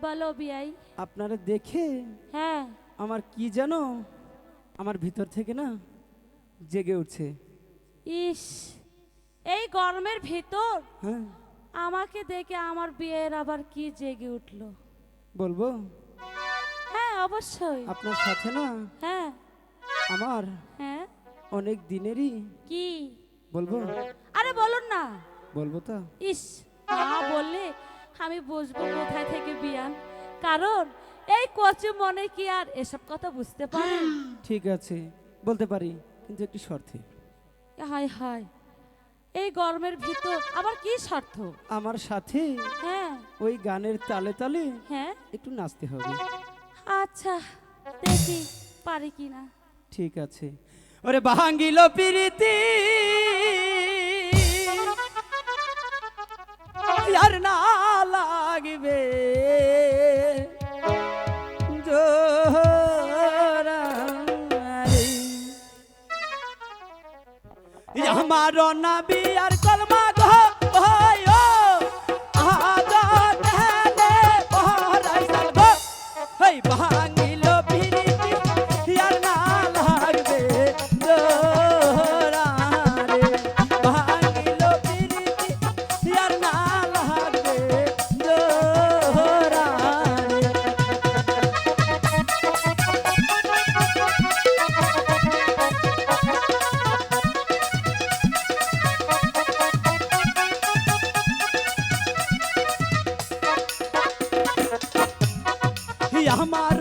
বলো বিয়াই। আপনারা দেখে হ্যাঁ আমার কি জানো আমার ভিতর থেকে না জেগে উঠছে। ইস, এই গরমের ভিতর হ্যাঁ আমাকে দেখে আমার বিয়ের আবার কি জেগে উঠলো। বলবো হ্যাঁ অবশ্যই। আপনার সাথে না হ্যাঁ আমার হ্যাঁ অনেক দিনেরই কি? বলবো আরে বলুন না। বলবো তো ইস, না বললে আমি বুঝবো কোথায় থেকে বিয়ান, কারণ এই কচু মনে কি আর এসব কথা বুঝতে পারে? ঠিক আছে বলতে পারি কিন্তু একটি শর্তে। হায় হায়, এই গরমের ভিতর আবার কি স্বার্থ? আমার সাথে হ্যাঁ ওই গানের তালে তালে হ্যাঁ একটু নাচতে হবে। আচ্ছা, দেখি পারি কিনা। ঠিক আছে। ওরে ভাঙ্গিল প্রীতি আর না লাগবে জোরারে। আমার নবী আর কলমা গো হয় আদত হেলে পরাইসাল গো এই ভাঙ্গিল প্রীতি আর না লাগবে জোরারে। ভাঙ্গিল প্রীতি আর না লাগবে জোরারে। আমার